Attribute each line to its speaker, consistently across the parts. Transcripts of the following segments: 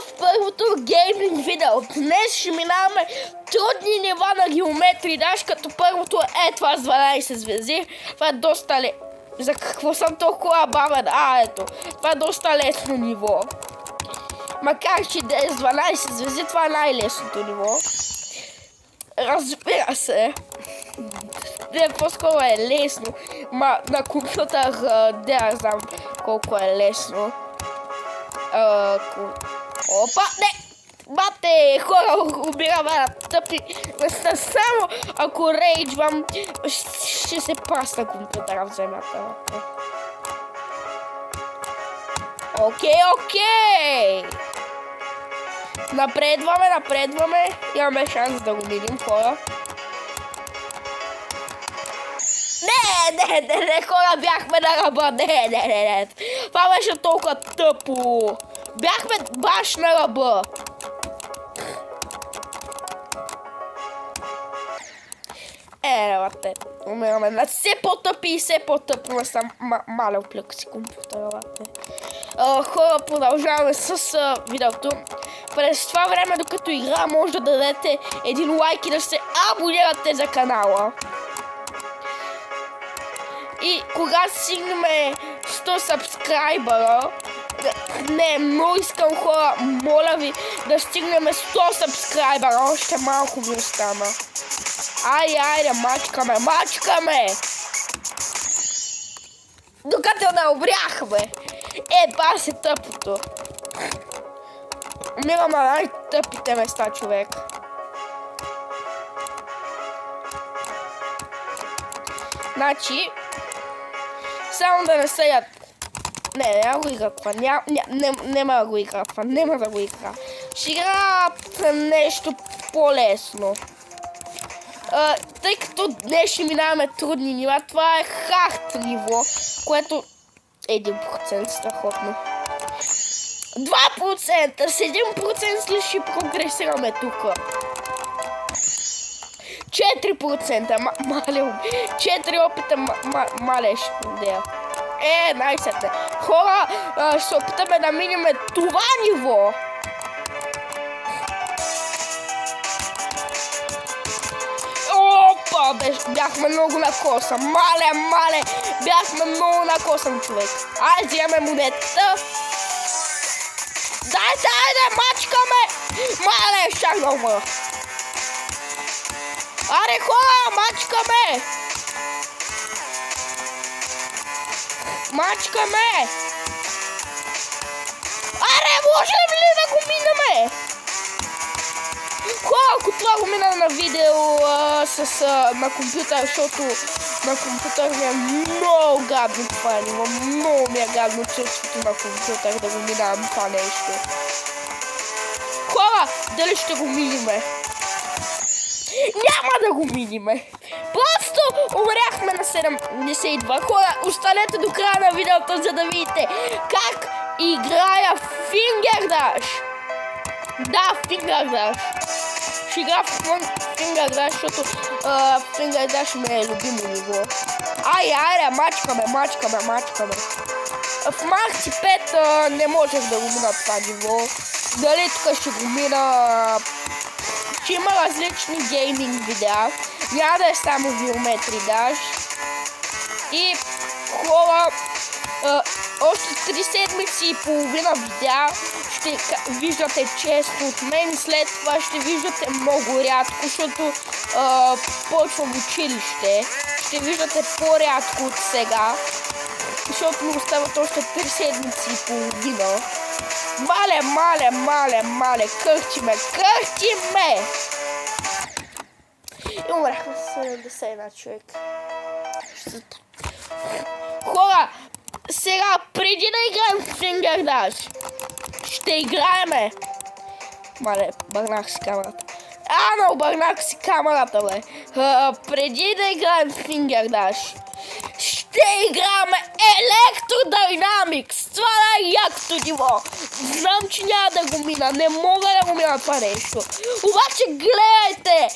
Speaker 1: в първото гейминг видео. Днес ще минаваме трудни нива на геометрии, даш като първото е това с 12 звезди. Това е доста За какво съм толкова бавен? Ето. Това е доста лесно ниво. Макар че да е с 12 звезди, това е най-лесното ниво. Разбира се. Не, по-скоро е лесно. На компютър, не знам колко е лесно. Опа, не! Бате, хора, убираме на тъпи. Само ако рейджвам, ще се прасна компютъра в земята. Окей! Напредваме. Имаме шанс да го видим, хора. Не, хора, бяхме на ръба. Не. Това беше толкова тъпо. Бяхме баш на ръба. Вате. Умираме на все по-тъпи. Но съм малял плюк си компютъра, вате. Хора, продължаваме с видеото. През това време, докато игра, може да дадете един лайк и да се абонирате за канала. И когато стигнем 100 сабскрайбъра, не, много искам, хора, моля ви да стигнем 100 сабскрайбъра, още малко ми остана. Айде, мачкаме! Докато не обряхме. Ба се тъпото. Умирам на най-тъпите места, човек. Значи, само да не съдят. Не го игра това. Нема да го игра това. Ще игра нещо по-лесно. Тъй като днес ще минаваме трудни нива, това е хард ниво, което 1% страхотно. 2%, с 1% ли ще прогресираме тук? 4%, мале, 4 опита мале ще подея. Най-сетне. Хора, ще се опитаме да минем това ниво. Опа, бяхме много на коса. Мале, бяхме много на коса, човек. Айде, вземем монетата. Дайте, мачкаме. Мале, щях да умра. Аре, хора, мачкаме. Аре, можем ли да го минаме? Хора, ако това го минам на видео на компютър, защото на компютър ми е много гадно това ниво. Много ми е гадно чувството на компютър да го минавам това нещо. Хора, дали ще го миниме? Няма да го миниме. Просто умряхме на 72. Хора, останете до края на видеото, за да видите как играя Finger Dash. Да, Finger Dash. Ще игра в Finger Dash, защото Finger Dash ми е любимо ниво. Айде, мачкаме. В Марси 5 не можех да го мина това ниво. Дали тук ще го мина? Ще има различни гейминг видеа. Няма да е само Geometry Dash. И хора, още 3 седмици и половина видеа ще виждате често от мен. След това ще виждате много рядко, защото почвам училище. Ще виждате по-рядко от сега, защото ми остават още 3 седмици и половина. Мале, кърчиме! И умряхме с 71 човек. Хора, сега, преди да играем в Finger Dash, ще играеме. Мале, обърнах си камерата. Обърнах си камерата, бе. Преди да играем в Finger Dash, ще играме Electrodynamics. Това е якото ниво. Знам, че няма да го мина. Не мога да го мина това нещо. Обаче гледайте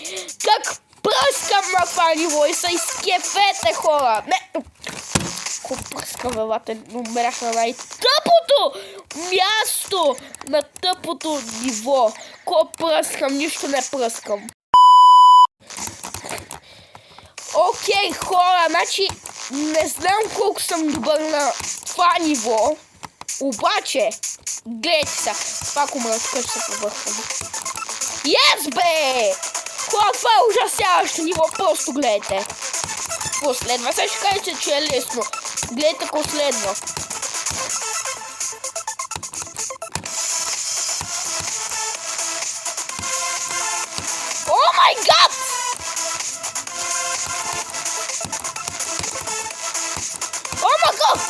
Speaker 1: как пръскам на това ниво и се изкефете, хора. Не. Ко пръскавелата умрях на най-тъпото място на тъпото ниво. Ко пръскам, нищо не пръскам. Окей, хора, значи не знам колко съм добър на това ниво. Обаче, гледайте сега, пак умрах, тук ще се повърхвам. Yes, бе! Хора, това е ужасяващо ниво, просто гледайте. Последва, сега ще кажете, че е лесно. Гледайте ако следва. О май гад! О май гад!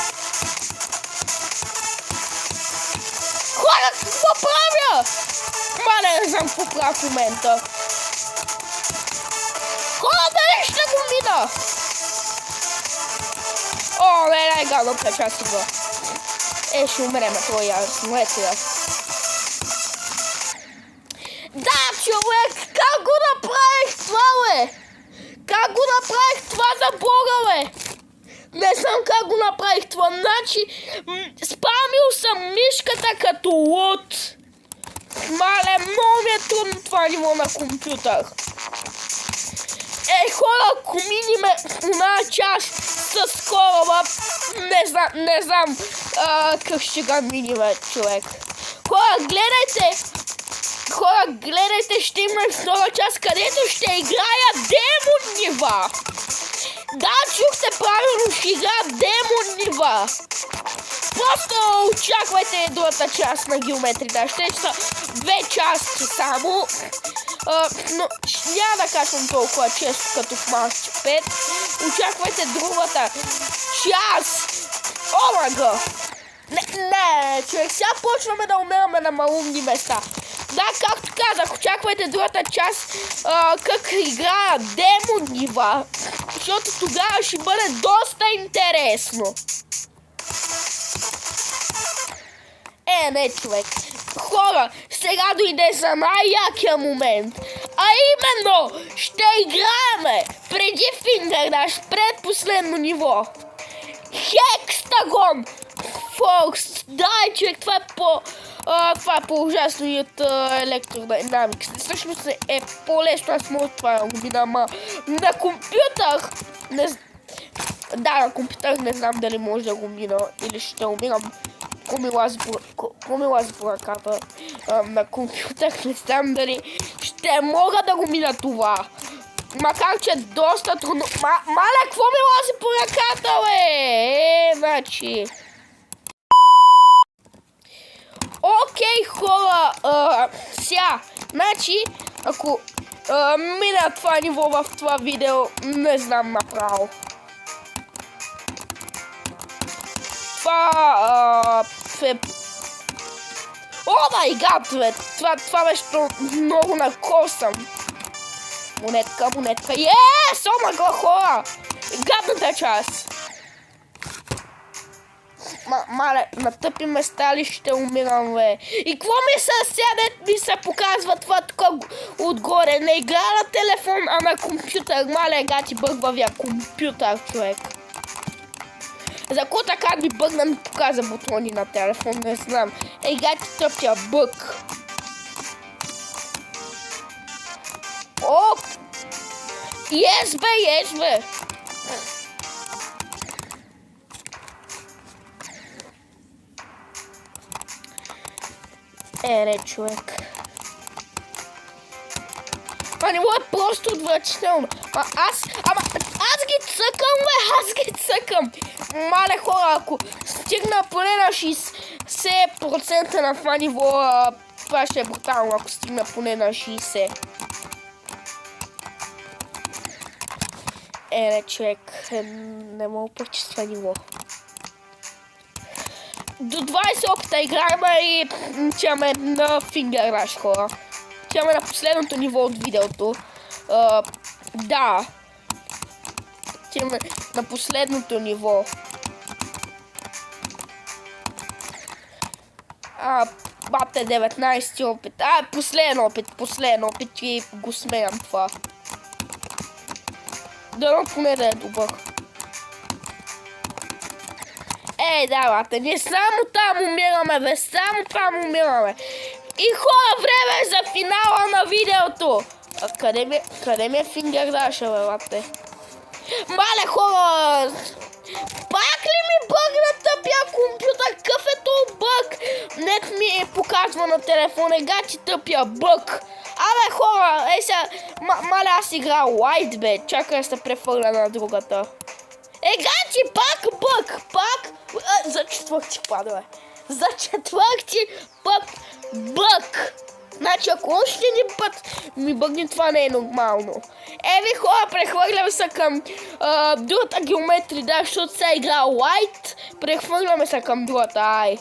Speaker 1: Хора, какво правя? Мале, не знам какво правя в момента. Хора, дали ще го мина? О, не, гадно, преча си го. Ще умреме, това е ясно. Ето я. Да, човек, как го направих това, бе? Как го направих това за Бога, бе? Не знам как го направих това. Значи, спамил съм мишката като луд. Мале, много ми е трудно това ниво на компютър. Хора, ако миниме една част с кораба, не знам как ще ga миниме, човек. Хора, гледайте, ще има втора част, където ще играя демон нива. Да, чухте правилно, ще играя демон нива. Просто очаквайте другата част на геометрия. Да, ще са 2 части само. Но няма да качвам толкова често като в Master 5. Очаквайте другата част. О май гад! Не, човек, сега почваме да умираме на малумни места. Да, както казах, очаквайте другата част, как играя демон нива, защото тогава ще бъде доста интересно. Не, човек. Хора, сега дойде за най-якия момент. А именно, ще играеме преди Finger Dash, предпоследно ниво. Hexagon Force. Да, човек, това е по-ужасно и от Electrodynamics. Всъщност е по-лесно, аз мога това да го видя, ама на компютър да, на компютър не знам дали може да го мина или ще умирам. Комила с бураката на компютър, не знам дали ще мога да го мина това. Макар че е доста трудно. Мале, какво ми лази по ръката, бе? Значи. Окей, хора. Сега, значи, ако мина това ниво в това видео, не знам направо. Това е... О май гад, бе! Това беше много накосъм. Монетка. Yes! О май гад, хора! Гадната част. Мале, на тъпи места ли ще умирам, бе? И какво ми се сядет, ми се показва това тук отгоре? Не игра на телефон, а на компютър. Мале, гати бъгвавия компютър, човек. За какво така ми бъгна ми показа бутони на телефон, не знам. Гати тъптия бъг. О! Yes, бе! Не, човек. Това ниво е просто отвратително. Аз ги цъкам, Мале хора, ако стигна поне на 60% на това ниво, това ще е брутално, ако стигна поне на 60. Не, човек, не мога пречиства ниво. До 20 опита играем и отиваме на Finger Dash, хора. Отиваме на последното ниво от видеото. Да. Отиваме на последното ниво. Бате 19 опит. Последен опит и го сменям това. Дано поне да е добър. Ей, давайте, ние само там умираме, бе, само там умираме. И хора, време е за финала на видеото. А къде ми е фингердаша, бе, лапте? Мале, хора, пак ли ми бъгна тъпия компютър? Какъв е този бъг? Нет ми показва на телефона, гачи тъпия бъг. Абе, хора, ей сега, мале, аз играя White, бе, чакай да се префърля на другата. Гачи, пак бъг, пак. За четвърти път, бе. За четвърти път бъг. Значи, ако още един път ми бъгне, това не е нормално. Еви, хора, прехвърляме се към другата геометрия, да, защото сега игра White. Прехвърляме се към другата, ай.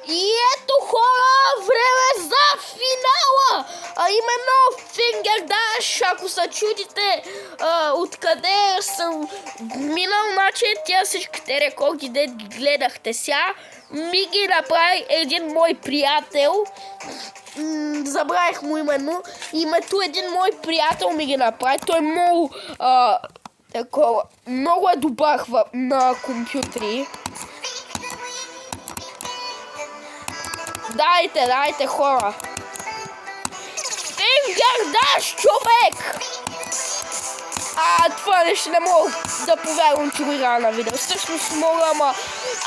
Speaker 1: И ето, хора, време за финала! А именно Finger Dash, ако се чудите откъде съм минал, значи тя всичките рекорди, де гледахте сега, ми ги направи един мой приятел. Забравих му името, един мой приятел ми ги направи. Той е много такова, много е добър на компютри. Дайте, хора. Finger Dash, човек! Това нещо не мога да повярвам, че го играя на видео. Всъщност мога, ама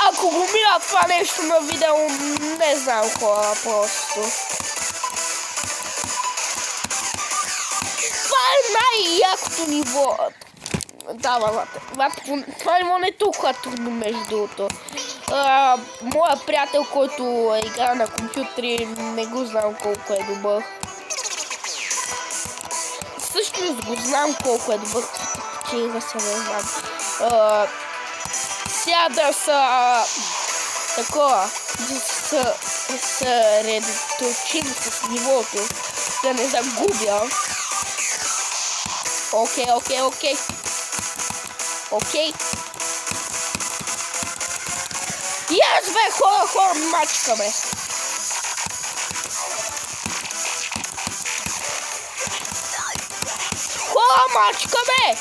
Speaker 1: ако го мира това нещо на видео, не знам, хора, просто. Това е най-якото ниво. Да, това ниво не е толкова трудно, между другото. Моя приятел, който игра на компютри, не го знам колко е добър. Всъщност го знам колко е добър, че не знам. Сега да са такова, да се редоточим с нивото, да не загубя. Окей. И аз, бе, хора, мачкаме. Мачкаме!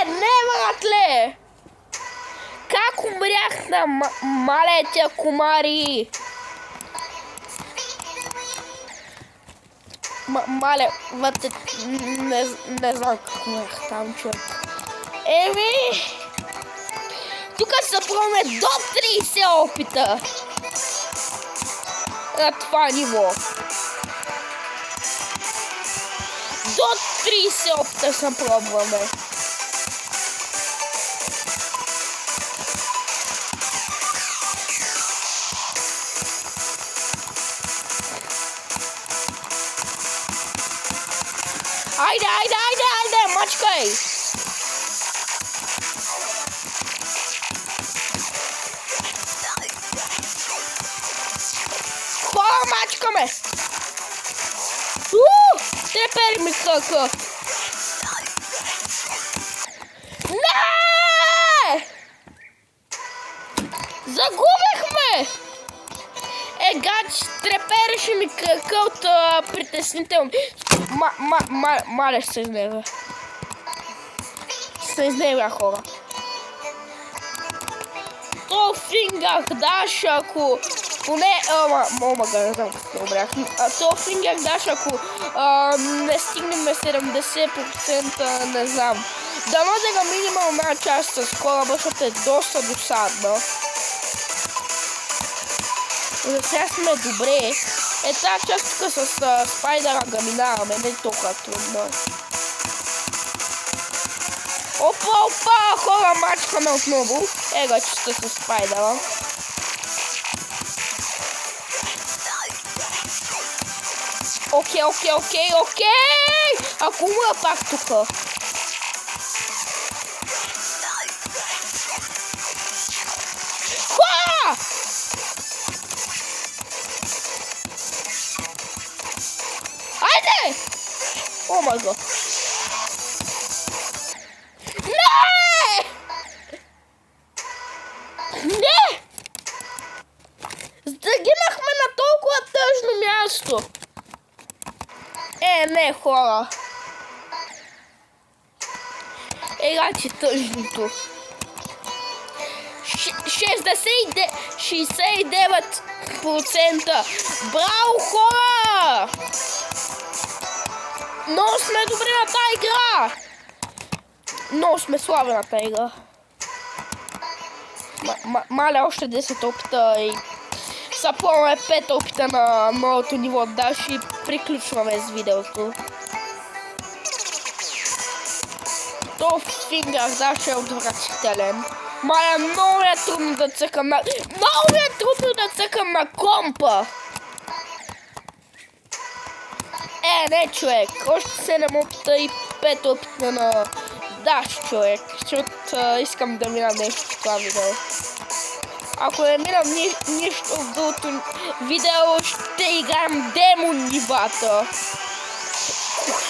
Speaker 1: Не, братле! Как умрях на малетия комари? Мале, вътре, не знам как умрях там, човек. Тук са пробваме до 30 опита на това ниво. До 30 опита се пробваме. Айде, мачкай! Хора, мачкаме! Трепери ми крака! Не! Загубихме! Гач, трепереше ми крака от притеснително. Маля, ще се изнервя. Ще се изнервя, хора. То Finger Dash, ако поне... не знам какво обрях. То Finger Dash, ако не стигнем 70%, не знам. Дано да го минимал една част с хора, защото е доста досадно. За сега сме добре. Тази част тук с спайдера го минаваме, не е толкова трудно. Опа, хора, мачкаме отново. Частта с спайдера. Окей. Ако умра пак тук. Хора! Айде! О май гад. Не! Загинахме на толкова тъжно място. Не, хора. Гачи тъжното. 69%. Браво, хора! Много сме добри на тази игра. Много сме слаби на тази игра. Маля още 10 опита и запълваме 5 опита на новото ниво Даш и приключваме с видеото. То фингър Даш е отвратителен. Маля, много е трудно да цъкам на... Много е трудно да цъкам на компа! Не, човек. Още 7 опита и 5 опита на Даш, човек. Защото искам да мина нещо в това видео. Ако не минам нищо в другото видео, ще играем демон нивата.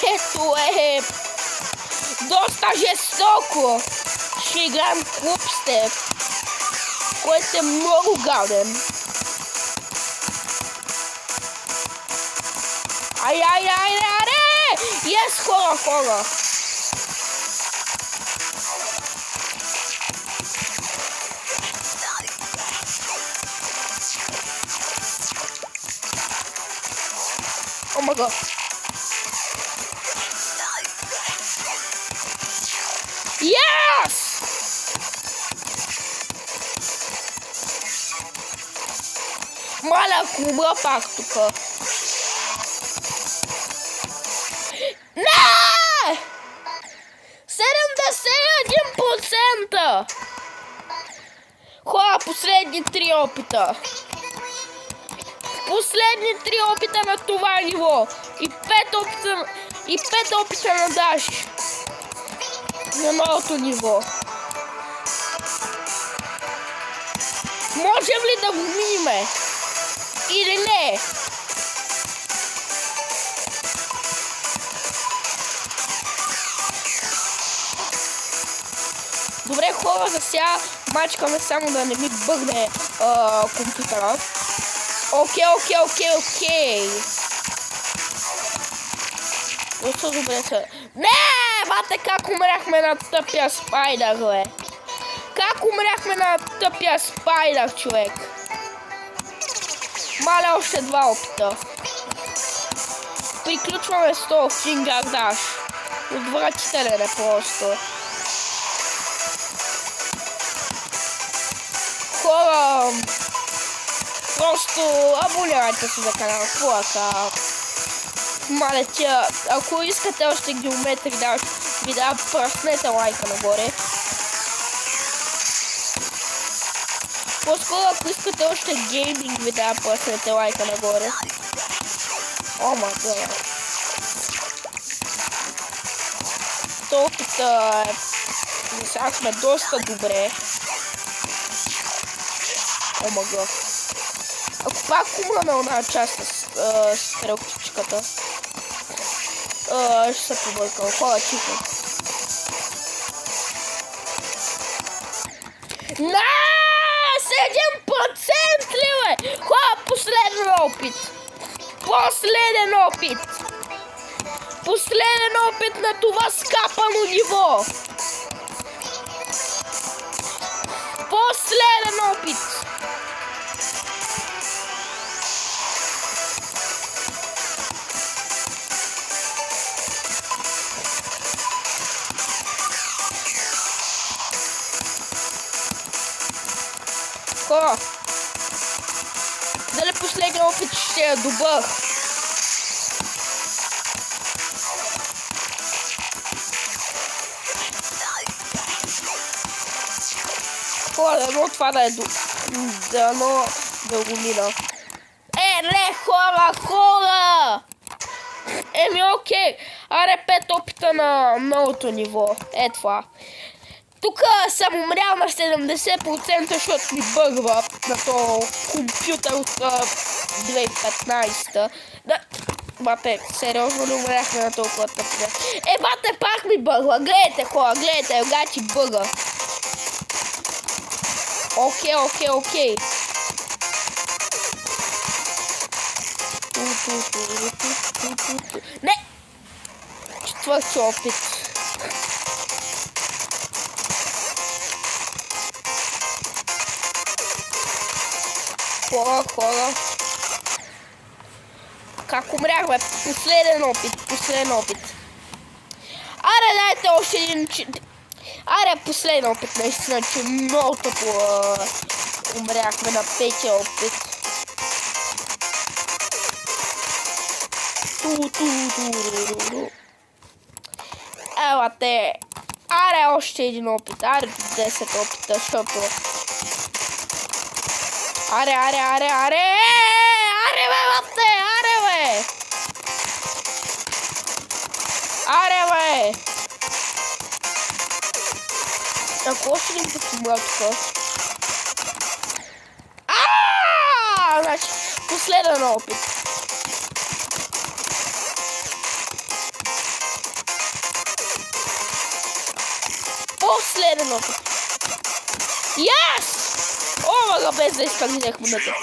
Speaker 1: Което е доста жестоко. Ще играем клуб с теб, който е много гаден. Ай! Yes, хора! Oh my god. Yes! Маля, умра пак тука. Не! 71%! Хора, последни 3 опита. Последни 3 опита на това ниво. И 5 опита на Даш. На новото ниво. Можем ли да го миниме? Или не? Добре, хора, за сега мачкаме само да не ми бъгне компютъра. Окей. Доста добре са. Не, бате, как умряхме на тъпия спайдър, бе. Как умряхме на тъпия спайдър, човек. Маля, още 2 опита. Приключваме с този фингър Даш. Отвратителен е просто. Хора, просто абонирайте се за канала, плака. Маля тя, ако искате още геометри Даш видеа, пръснете лайка нагоре. По-скоро, ако искате още гейминг видеа, пръснете лайка нагоре. О, ма гър. Толкова сега сме доста добре. О, ма гър. Ако пак умра на една част с стрелкичката, ще се побъркам. Хора, чипа. На 7% ли, бе? Хора, последен опит. Последен опит на това скапано ниво. Последен опит. Хора, дали последния опит ще е добър? Хора, дано това да е дано да го мина. Не, хора! Окей. Аре, 5 опита на новото ниво. Това. Тук съм умрял на 70%, защото ми бъгва на този компютър от 2015. Бате, сериозно не умряхме на толкова тъпня. Бате, пак ми бъгва. Гледайте, хора, гледайте, гачи бъга. Окей. Не! Четвърти опит. Хора. Как умрях, бе? Последен опит. Аре, дайте още един... Аре, последен опит, наистина, че много тъпо умряхме на петия опит. Елате. Аре, още един опит. Аре, 10 опита, защото... Аре! Аре, бе, бате! Аре, бе! Ако още един път умра тук. Значи, последен опит. Последен опит. Yes! О, мага, без да изпълнях монета.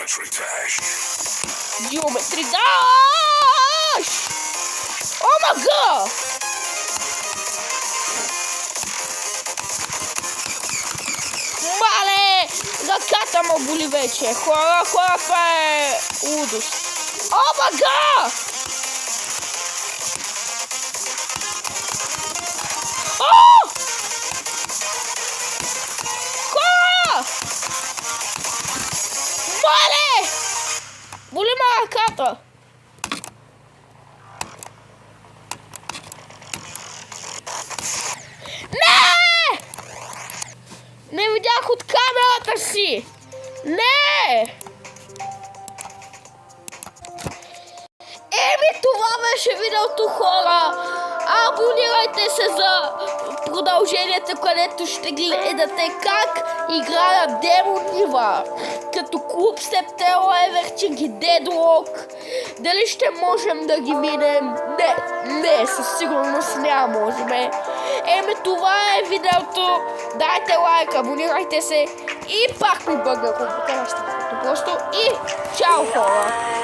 Speaker 1: Geometry Dash! О, мага! Мале! Ръката му боли вече. Хора, това е лудост. О, мага! О! Хора! Мале! Боли ма ръката. Не видях от камерата си! Не! Това беше видеото, хора! Абонирайте се за продължението, където ще гледате как играя Демон Нива. Като Клуб Септел, Everching и Deadlock. Дали ще можем да ги минем? Не, със сигурност няма можем. Това е видеото. Дайте лайк, абонирайте се и пак ми бъга компютъра. Просто и чао, хора!